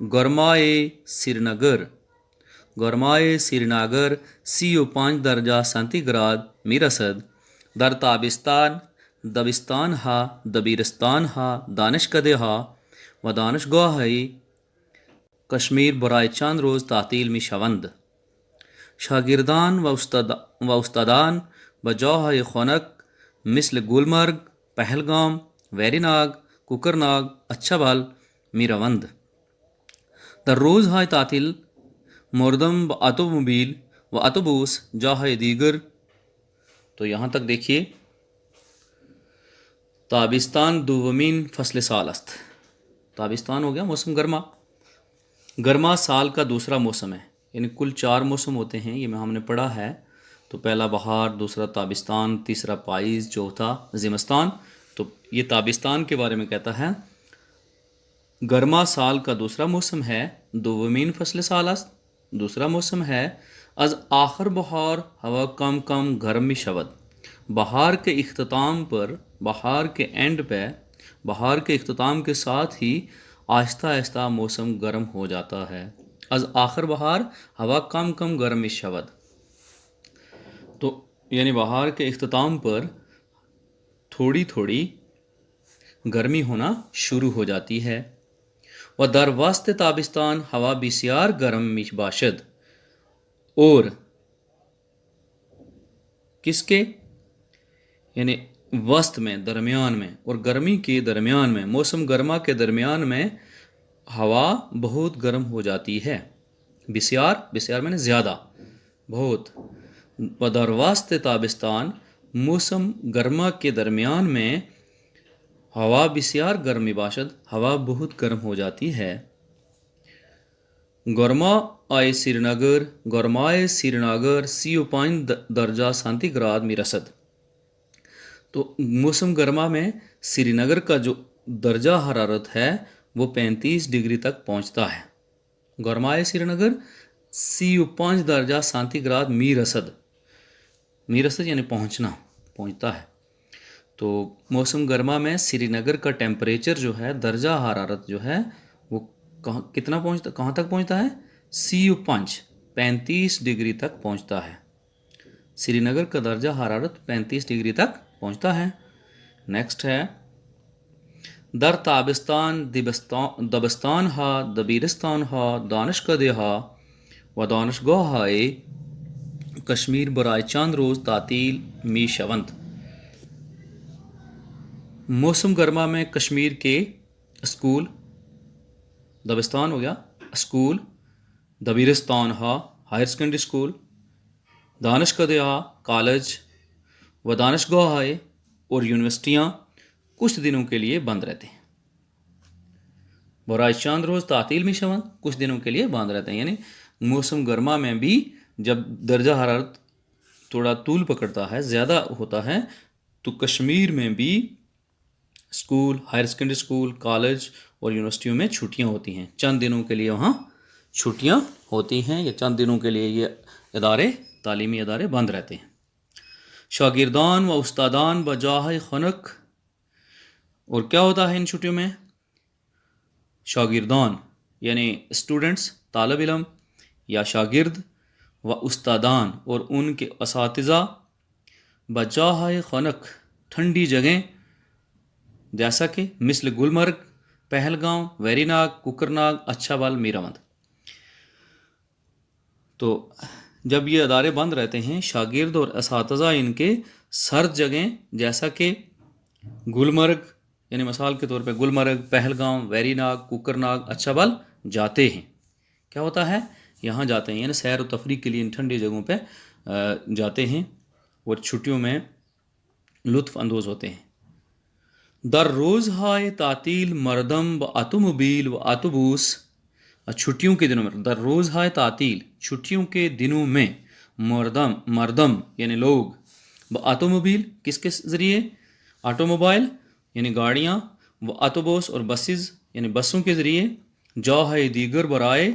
گرمائے سری نگر، گرمائے سری نگر 35 درجہ سانتیگراد میرسد. در تابستان دبستان ها دبیرستان ها دانشکده ها و دانشگاه های کشمیر برای چند روز تعطیل می شوند. شاگردان و استادان به جاهای خنک مثل گلمرگ، پہلگام، ویریناگ، کوکرناگ، اچھابال می روند. در روزهای تعطیل مردم با اتومبیل و اتوبوس جاهای دیگر. تو یہاں تک دیکھیے تابستان دومین فصل سال است. تابستان ہو گیا موسم گرما. گرما سال کا دوسرا موسم ہے، یعنی کل 4 موسم ہوتے ہیں، یہ ہم نے پڑھا ہے. تو پہلا بہار، دوسرا تابستان، تیسرا پائیز، چوتھا زمستان. تو یہ تابستان کے بارے میں کہتا ہے گرما سال کا دوسرا موسم ہے. دومین فصل سال است، دوسرا موسم ہے. از آخر بہار ہوا کم کم گرم می شود. بہار کے اختتام پر، بہار کے اینڈ پہ، بہار کے اختتام کے ساتھ ہی آہستہ آہستہ موسم گرم ہو جاتا ہے. از آخر بہار ہوا کم کم گرم می شود. تو یعنی بہار کے اختتام پر تھوڑی تھوڑی گرمی ہونا شروع ہو جاتی ہے. و در وسط تابستان ہوا بسیار گرم می باشد. اور کس کے، یعنی وسط میں، درمیان میں، اور گرمی کے درمیان میں، موسم گرما کے درمیان میں ہوا بہت گرم ہو جاتی ہے. بسیار، بسیار میں نے زیادہ، بہت. و در وسط تابستان موسم گرما کے درمیان میں ہوا بسیار گرم می باشد، ہوا بہت گرم ہو جاتی ہے. گرما آئے سری نگر، گرمائے سری نگر 35 درجہ سانتیگراد می رسد. تو موسم گرما میں سری نگر کا جو درجہ حرارت ہے وہ 35 ڈگری تک پہنچتا ہے. گرمائے سری نگر 35 درجہ سانتیگراد می رسد. می رسد یعنی پہنچنا، پہنچتا ہے. تو موسم گرما میں سری نگر کا ٹیمپریچر جو ہے، درجہ حرارت جو ہے وہ کتنا پہنچتا، کہاں تک پہنچتا ہے؟ 35 ڈگری تک پہنچتا ہے. سری نگر کا درجہ حرارت 35 ڈگری تک پہنچتا ہے. نیکسٹ ہے در تابستان دبستان ها دبیرستان ها دانشکده ها و دانشگاه های کشمیر برای چند روز تعطیل می شوند. موسم گرما میں کشمیر کے اسکول، دبستان ہو گیا اسکول، دبیرستان ہا ہائر سیکنڈری اسکول، دانشکدہ کالج و دانشگاہ اور یونیورسٹیاں کچھ دنوں کے لیے بند رہتے ہیں. برائے چند روز تعطیل می شوند، کچھ دنوں کے لیے بند رہتے ہیں. یعنی موسم گرما میں بھی جب درجہ حرارت تھوڑا طول پکڑتا ہے، زیادہ ہوتا ہے، تو کشمیر میں بھی school, higher secondary school, college اور یونیورسٹیوں میں چھٹیاں ہوتی ہیں. چند دنوں کے لیے وہاں چھٹیاں ہوتی ہیں، یا چند دنوں کے لیے یہ ادارے، تعلیمی ادارے بند رہتے ہیں. شاگردان و استادان بجاہ خنک. اور کیا ہوتا ہے ان چھٹیوں میں؟ شاگردان یعنی اسٹوڈنٹس، طالب علم یا شاگرد، و استادان اور ان کے اساتذہ، بجاہ خنک ٹھنڈی جگہیں، جیسا کہ مثل گلمرگ، پہلگام، ویریناگ، کوکرناگ، اچھابال، میرامند. تو جب یہ ادارے بند رہتے ہیں، شاگرد اور اساتذہ ان کے سرد جگہیں جیسا کہ گلمرگ، یعنی مثال کے طور پہ گلمرگ، پہلگام، ویریناگ، کوکرناگ، اچھابال جاتے ہیں. کیا ہوتا ہے؟ یہاں جاتے ہیں، یعنی سیر و تفریح کے لیے ان ٹھنڈی جگہوں پہ جاتے ہیں اور چھٹیوں میں لطف اندوز ہوتے ہیں. در روزهای تعطیل مردم با اتومبیل و اتوبوس. چھٹیوں کے دنوں میں، در روزهای تعطیل چھٹیوں کے دنوں میں، مردم یعنی لوگ، با اتوموبیل کس کے ذریعے؟ آٹو موبائل یعنی گاڑیاں، و اتوبوس اور بسز یعنی بسوں کے ذریعے، جاهای دیگر برائے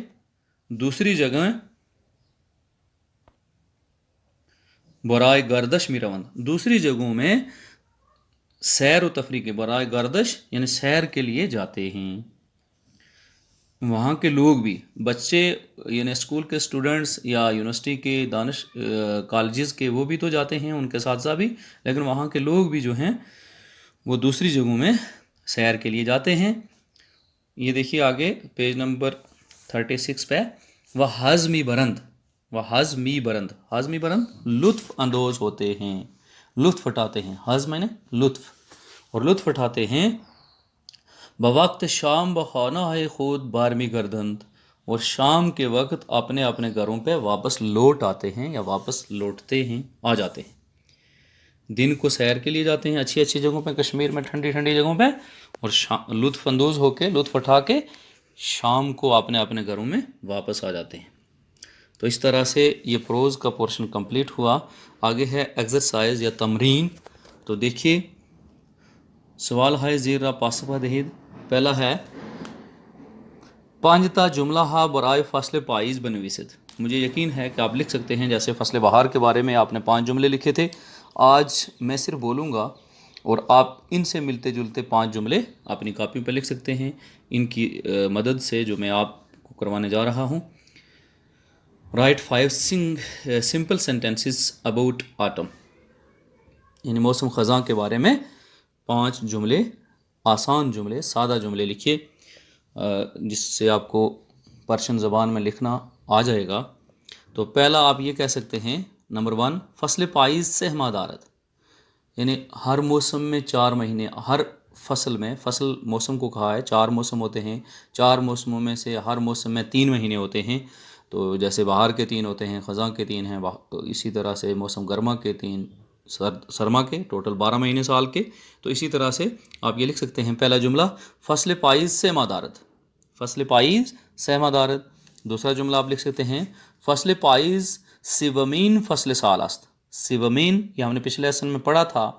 دوسری جگہ، برائے گردش می روند دوسری جگہوں میں سیر و تفریح کے، برائے گردش یعنی سیر کے لیے جاتے ہیں. وہاں کے لوگ بھی، بچے یعنی اسکول کے اسٹوڈنٹس یا یونیورسٹی کے دانش کالجز کے، وہ بھی تو جاتے ہیں ان کے ساتھ ساتھ بھی، لیکن وہاں کے لوگ بھی جو ہیں وہ دوسری جگہوں میں سیر کے لیے جاتے ہیں۔ یہ دیکھیے آگے پیج نمبر 36 پہ، وہ ہضمی برند، وہ ہضمی برند، ہضمی برند لطف اندوز ہوتے ہیں، لطف اٹھاتے ہیں، ہضم یعنی لطف، اور لطف اٹھاتے ہیں بوقت شام بخانہ ہے خود بارمی گردند، اور شام کے وقت اپنے اپنے گھروں پہ واپس لوٹ آتے ہیں یا واپس لوٹتے ہیں، آ جاتے ہیں۔ دن کو سیر کے لیے جاتے ہیں اچھی اچھی جگہوں پہ، کشمیر میں ٹھنڈی ٹھنڈی جگہوں پہ، اور لطف اندوز ہو کے، لطف اٹھا کے شام کو اپنے اپنے گھروں میں واپس آ جاتے ہیں۔ تو اس طرح سے یہ پروز کا پورشن کمپلیٹ ہوا۔ آگے ہے ایکسرسائز یا تمرین۔ تو دیکھیے سوال ہے زیرہ پاسپا دہید۔ پہلا ہے پانچتا جملہ ہا برائے فصل پائیز بنویسد۔ مجھے یقین ہے کہ آپ لکھ سکتے ہیں، جیسے فصل بہار کے بارے میں آپ نے 5 جملے لکھے تھے، آج میں صرف بولوں گا اور آپ ان سے ملتے جلتے 5 جملے اپنی کاپی پہ لکھ سکتے ہیں، ان کی مدد سے جو میں آپ کو کروانے جا رہا ہوں۔ Write 5 simple sentences about autumn, یعنی موسم خزاں کے بارے میں 5 جملے، آسان جملے، سادہ جملے لکھیے، جس سے آپ کو پرشین زبان میں لکھنا آ جائے گا۔ تو پہلا آپ یہ کہہ سکتے ہیں، نمبر 1، فصل پائیز سے ہمادارت، یعنی ہر موسم میں 4 مہینے، ہر فصل میں، فصل موسم کو کہا ہے، 4 موسم ہوتے ہیں، 4 موسموں میں سے ہر موسم میں 3 مہینے ہوتے ہیں۔ تو جیسے بہار کے 3 ہوتے ہیں، خزاں کے 3 ہیں، اسی طرح سے موسم گرما کے 3، سرما کے، ٹوٹل 12 مہینے سال کے۔ تو اسی طرح سے آپ یہ لکھ سکتے ہیں، پہلا جملہ فصل پائیز سے مادارت، فصل پائیز سے مادارت۔ دوسرا جملہ آپ لکھ سکتے ہیں، فصل پائیز سومین فصل سال است۔ سومین یہ ہم نے پچھلے لیسن میں پڑھا تھا،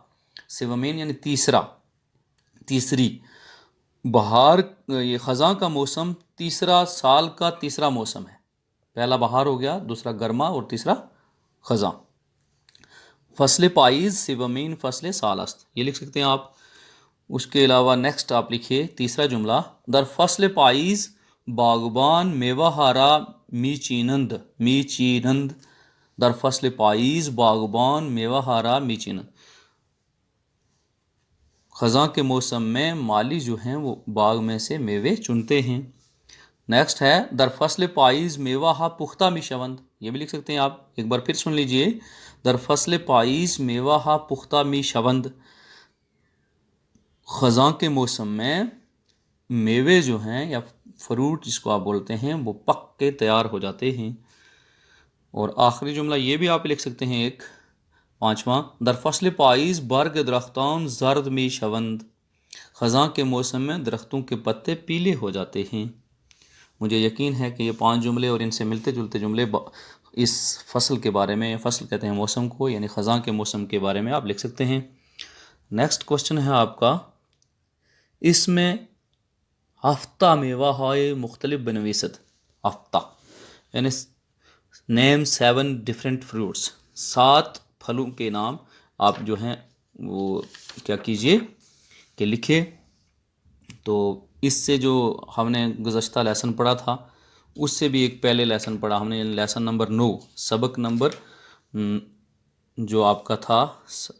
سومین یعنی تیسری، بہار، یہ خزاں کا موسم تیسرا، سال کا تیسرا موسم ہے۔ پہلا بہار ہو گیا، دوسرا گرما، اور تیسرا خزاں۔ فصل پائیز سومین فصل سال است، یہ لکھ سکتے ہیں آپ۔ اس کے علاوہ نیکسٹ آپ لکھیے تیسرا جملہ، در فصل پائیز باغبان میوہ ہارا می چینند، در فصل پائیز باغبان میوہ ہارا می چینند، خزاں کے موسم میں مالی جو ہیں وہ باغ میں سے میوے چنتے ہیں۔ نیکسٹ ہے، در فصل پائیز میوہ ہا پختہ می شوند، یہ بھی لکھ سکتے ہیں آپ، ایک بار پھر سن لیجئے، در فصل پائیز میوہ ہا پختہ می شوند، خزاں کے موسم میں میوے جو ہیں یا فروٹ جس کو آپ بولتے ہیں وہ پک کے تیار ہو جاتے ہیں۔ اور آخری جملہ یہ بھی آپ لکھ سکتے ہیں، ایک 5واں، در فصل پائیز برگ درختان زرد می شوند، خزاں کے موسم میں درختوں کے پتے پیلے ہو جاتے ہیں۔ مجھے یقین ہے کہ یہ 5 جملے اور ان سے ملتے جلتے جملے اس فصل کے بارے میں، فصل کہتے ہیں موسم کو، یعنی خزاں کے موسم کے بارے میں آپ لکھ سکتے ہیں۔ نیکسٹ کوشچن ہے آپ کا، اس میں ہفتہ میوہ ہائے مختلف بنویسد۔ ہفتہ یعنی نیم 7 ڈفرینٹ فروٹس، 7 پھلوں کے نام آپ جو ہیں وہ کیا کیجئے کہ لکھے۔ تو اس سے جو ہم نے گزشتہ لیسن پڑھا تھا اس سے بھی ایک پہلے لیسن پڑھا ہم نے، لیسن نمبر 9، سبق نمبر جو آپ کا تھا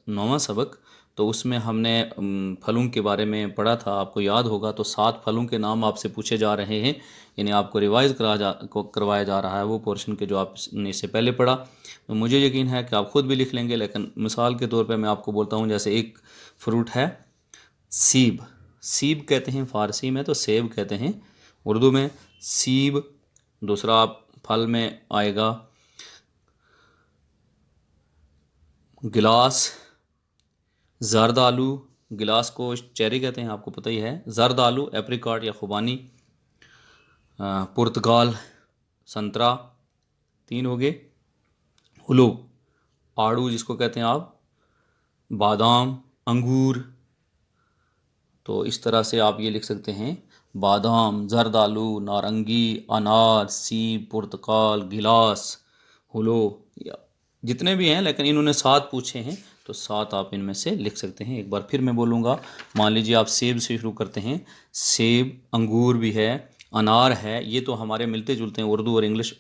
9واں سبق، تو اس میں ہم نے پھلوں کے بارے میں پڑھا تھا، آپ کو یاد ہوگا۔ تو 7 پھلوں کے نام آپ سے پوچھے جا رہے ہیں، یعنی آپ کو ریوائز کروایا جا رہا ہے وہ پورشن کے جو آپ نے اس سے پہلے پڑھا۔ تو مجھے یقین ہے کہ آپ خود بھی لکھ لیں گے، لیکن مثال کے طور پہ میں آپ کو بولتا ہوں، جیسے ایک فروٹ ہے سیب، سیب کہتے ہیں فارسی میں، تو سیب کہتے ہیں اردو میں، سیب۔ دوسرا آپ پھل میں آئے گا گلاس، زرد آلو، گلاس کو چیری کہتے ہیں آپ کو پتہ ہی ہے، زرد آلو، ایپریکاٹ یا خوبانی، پرتگال، سنترا، 3 ہو گئے۔ ہلو، آڑو جس کو کہتے ہیں آپ، بادام، انگور۔ تو اس طرح سے آپ یہ لکھ سکتے ہیں، بادام، زرد آلو، نارنگی، انار، سیب، پرتقال، گلاس، ہلو، جتنے بھی ہیں، لیکن انہوں نے 7 پوچھے ہیں تو 7 آپ ان میں سے لکھ سکتے ہیں۔ ایک بار پھر میں بولوں گا، مان لیجیے آپ سیب سے شروع کرتے ہیں، سیب، انگور بھی ہے، انار ہے، یہ تو ہمارے ملتے جلتے ہیں اردو اور انگلش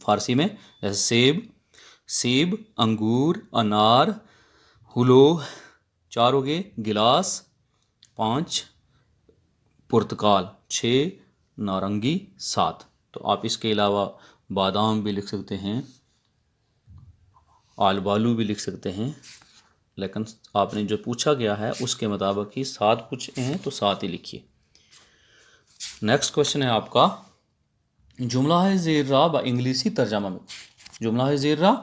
فارسی میں، جیسے سیب، انگور، انار، ہلو 4 ہو گئے، گلاس 5، پرتقال 6، نارنگی 7۔ تو آپ اس کے علاوہ بادام بھی لکھ سکتے ہیں، آلو بھی لکھ سکتے ہیں، لیکن آپ نے جو پوچھا گیا ہے اس کے مطابق ہی 7 پوچھے ہیں تو 7 ہی لکھیے۔ نیکسٹ کوشچن ہے آپ کا، جملہ زیر را با انگلیسی ترجمہ میں، جملہ زیر را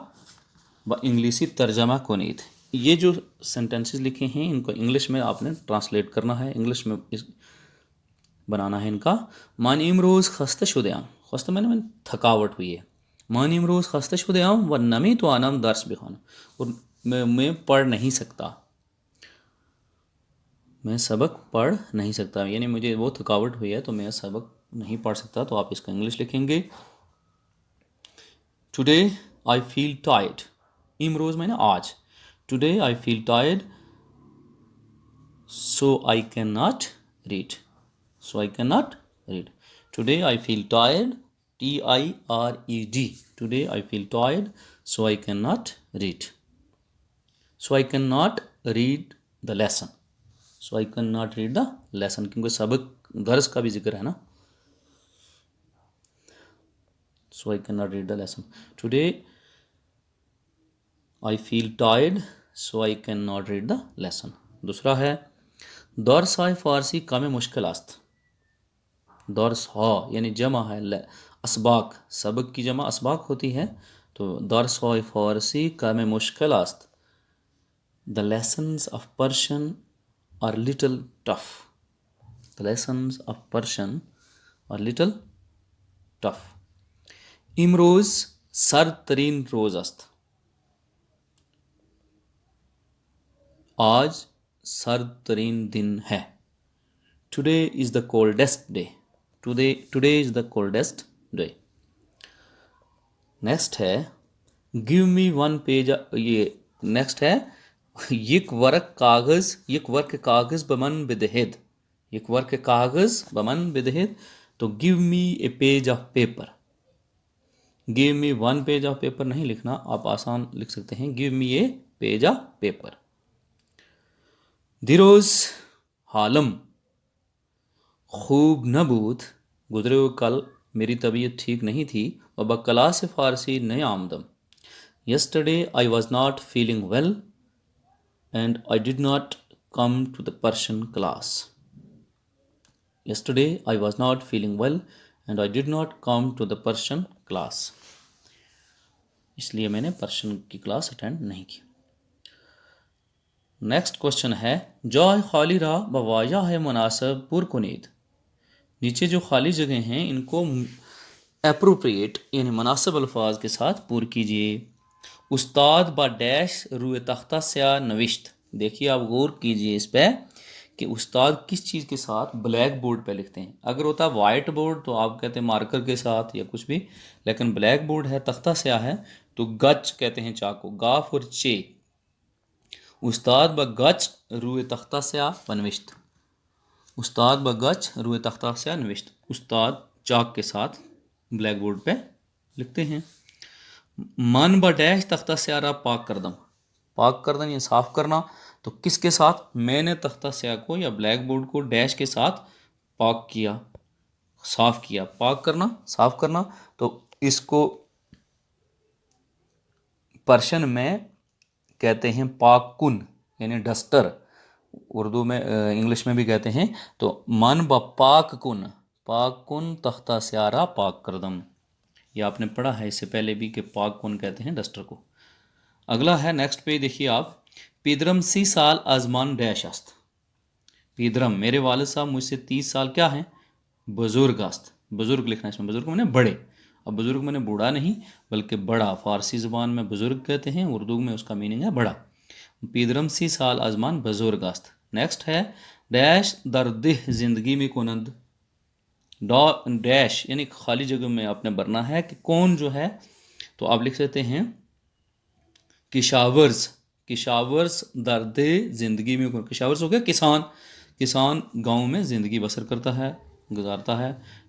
با انگلیسی ترجمہ کنید۔ یہ جو سینٹینسز لکھے ہیں ان کو انگلش میں آپ نے ٹرانسلیٹ کرنا ہے، انگلش میں بنانا ہے ان کا۔ من امروز خسته شدهام، خسته میں تھکاوٹ ہوئی ہے، من امروز خسته شدهام و نمیتوانم درس بخوانم، اور میں پڑھ نہیں سکتا، میں سبق پڑھ نہیں سکتا، یعنی مجھے وہ تھکاوٹ ہوئی ہے تو میں سبق نہیں پڑھ سکتا۔ تو آپ اس کا انگلش لکھیں گے، ٹوڈے آئی فیل ٹائرڈ، امروز میں نے آج، today I feel tired so I can not read, so I can not read, today I feel tired TIRED، today I feel tired so I can not read, so I can not read the lesson, so I can not read the lesson, کیونکہ سبق درس کا بھی ذکر ہے نا، so I can not read the lesson, today I feel tired so I can not read the lesson. دوسرا ہے، درس های فارسی کم مشکل است، درس ها یعنی جمع ہے اسباق، سبق کی جمع اسباق ہوتی ہے، تو درس های فارسی کم مشکل است، the lessons of Persian are little tough، the lessons of Persian are little tough، امروز سرد ترین روز است، آج سرد ترین دن ہے، today is the coldest day, today is the coldest day. Next ہے، گیو می ون پیج، یہ نیکسٹ ہے، یک ورق کاغذ بمن بدہد، یک ورق کاغذ بمن بدہد، تو give me a page of paper, give me one page of paper نہیں لکھنا، آپ آسان لکھ سکتے ہیں، give me a page of paper. دیروز حالم خوب نہ بود، گزرے ہوئے کل میری طبیعت ٹھیک نہیں تھی، و با کلاس فارسی نہیں آمدم، yesterday I was not feeling well and I did not come to the Persian class, yesterday I was not feeling well and I did not come to the Persian class, اس لیے میں نے Persian کی class attend نہیں کی۔ Next question ہے، جائے خالی را بواجہ ہے مناسب پر کنید، نیچے جو خالی جگہ ہیں ان کو اپروپریٹ یعنی مناسب الفاظ کے ساتھ پور کیجئے۔ استاد با ڈیش روئے تختہ سیاہ نوشت، دیکھیے آپ غور کیجئے اس پہ کہ استاد کس چیز کے ساتھ بلیک بورڈ پہ لکھتے ہیں، اگر ہوتا وائٹ بورڈ تو آپ کہتے ہیں مارکر کے ساتھ یا کچھ بھی، لیکن بلیک بورڈ ہے، تختہ سیاہ ہے، تو گچ کہتے ہیں چاک کو، گاف اور چے، استاد با گچ روئے تختہ سیاہ بنوشت، استاد با گچ روئے تختہ سیاہ نوشت، استاد چاک کے ساتھ بلیک بورڈ پہ لکھتے ہیں۔ من با ڈیش تختہ سیاہ را پاک کردم، پاک کردم یا صاف کرنا، تو کس کے ساتھ، میں نے تختہ سیاہ کو یا بلیک بورڈ کو ڈیش کے ساتھ پاک کیا، صاف کیا، پاک کرنا صاف کرنا، تو اس کو پرشین میں کہتے ہیں پاک کن یعنی ڈسٹر، اردو میں انگلش میں بھی کہتے ہیں، تو من با پاک کن تختہ سیاہ را پاک کردم، یہ آپ نے پڑھا ہے اس سے پہلے بھی کہ پاک کن کہتے ہیں ڈسٹر کو۔ اگلا ہے نیکسٹ پہ دیکھیے آپ، پیدرم 30 سال ازمان ڈیش است، پیدرم میرے والد صاحب مجھ سے 30 سال کیا ہیں بزرگ است، بزرگ لکھنا ہے اس میں، بزرگ میں نے بڑے، اب بزرگ میں نے بوڑھا نہیں بلکہ بڑا، فارسی زبان میں بزرگ کہتے ہیں، اردو میں اس کا میننگ ہے بڑا، پیدرم 30 سال ازمان بزرگ است۔ نیکسٹ ہے، ڈیش در دہ زندگی میں کنند، ڈیش یعنی خالی جگہ میں آپ نے بھرنا ہے کہ کون جو ہے، تو آپ لکھ سکتے ہیں کشاورز، کشاورز در دہ زندگی میں کنند، کشاورز ہو گیا کسان، کسان گاؤں میں زندگی بسر کرتا ہے، گزارتا ہے،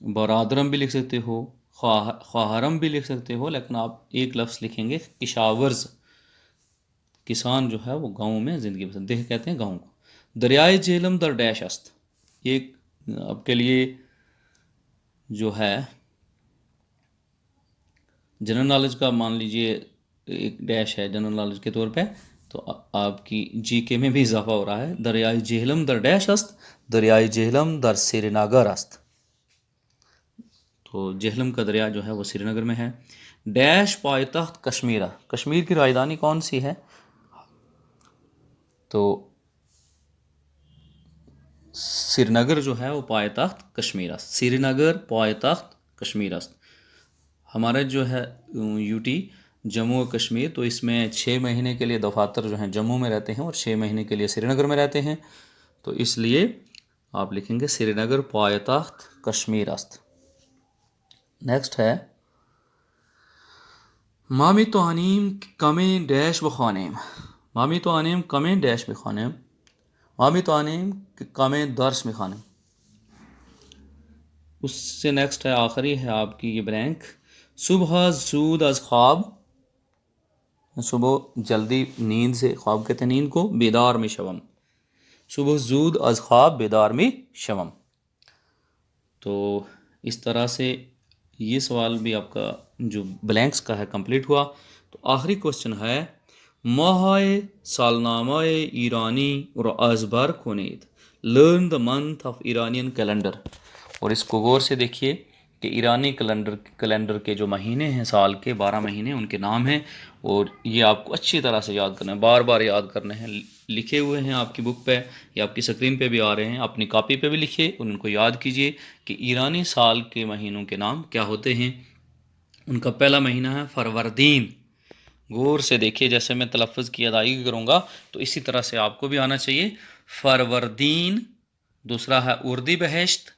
برادرم بھی لکھ سکتے ہو، خواہرم بھی لکھ سکتے ہو، لیکن آپ ایک لفظ لکھیں گے کشاورز. کسان جو ہے وہ گاؤں میں زندگی پسند، دیکھ کہتے ہیں گاؤں کو. دریائے جہلم در ڈیش است، ایک آپ کے لیے جو ہے جنرل نالج کا مان لیجئے ایک ڈیش ہے جنرل نالج کے طور پہ، تو آپ کی جی کے میں بھی اضافہ ہو رہا ہے. دریائے جہلم در ڈیش است، دریائے جہلم در سری نگر است. تو جہلم کا دریا جو ہے وہ سری نگر میں ہے. ڈیش پائتخت کشمیرہ، کشمیر کی راجدھانی کون سی ہے؟ تو سری نگر جو ہے وہ پائتخت کشمیر است. سری نگر پائتخت کشمیر است. ہمارا جو ہے یو ٹی جموں و کشمیر، تو اس میں 6 مہینے کے لیے دفاتر جو ہیں جموں میں رہتے ہیں اور 6 مہینے کے لیے سری نگر میں رہتے ہیں، تو اس لیے آپ لکھیں گے سری نگر پائتخت کشمیر است. نیکسٹ ہے مامی توانیم کمیں ڈیش بخوانیم، مامی توانیم کمیں ڈیش بخوانیم، مامی توانیم کمیں درس بخوانیم. اس سے نیکسٹ ہے آخری ہے آپ کی یہ بلینک. صبح زود از خواب، صبح جلدی نیند سے، خواب کہتے ہیں نیند کو، بیدار میں شوم، صبح زود از خواب بیدار میں شوم. تو اس طرح سے یہ سوال بھی آپ کا جو بلینکس کا ہے کمپلیٹ ہوا. تو آخری کوشچن ہے ماہ سالنامہ ایرانی اور ازبر کنید، learn the month of Iranian calendar. اور اس کو غور سے دیکھیے کہ ایرانی کیلنڈر کے جو مہینے ہیں سال کے 12 مہینے، ان کے نام ہیں، اور یہ آپ کو اچھی طرح سے یاد کرنا ہے، بار بار یاد کرنے ہیں. لکھے ہوئے ہیں آپ کی بک پہ یا آپ کی اسکرین پہ بھی آ رہے ہیں، اپنی کاپی پہ بھی لکھیے اور ان کو یاد کیجیے کہ ایرانی سال کے مہینوں کے نام کیا ہوتے ہیں. ان کا پہلا مہینہ ہے فروردین. غور سے دیکھیے، جیسے میں تلفظ کی ادائیگی کروں گا تو اسی طرح سے آپ کو بھی آنا چاہیے. فروردین. دوسرا ہے اردی بہشت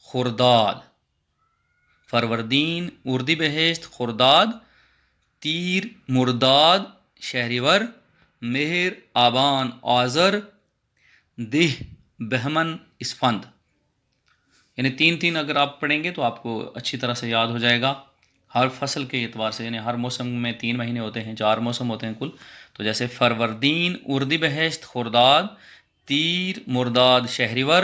خرداد، فروردین، اردی بہشت، خرداد. تیر مرداد شہریور، مہر آبان آذر، دہ بہمن اسفند. یعنی 3 اگر آپ پڑھیں گے تو آپ کو اچھی طرح سے یاد ہو جائے گا ہر فصل کے اعتبار سے. یعنی ہر موسم میں 3 مہینے ہوتے ہیں، 4 موسم ہوتے ہیں کل. تو جیسے فروردین، اردی بہشت خرداد، تیر مرداد شہریور،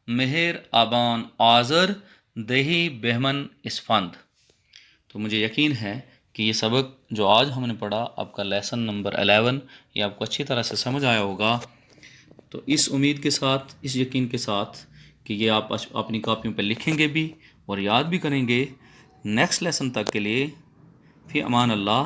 مہر آبان آذر، دہی بہمن اسفند. تو مجھے یقین ہے کہ یہ سبق جو آج ہم نے پڑھا، آپ کا لیسن نمبر 11، یہ آپ کو اچھی طرح سے سمجھ آیا ہوگا. تو اس امید کے ساتھ، اس یقین کے ساتھ کہ یہ آپ اپنی کاپیوں پہ لکھیں گے بھی اور یاد بھی کریں گے. نیکسٹ لیسن تک کے لیے فی امان اللہ.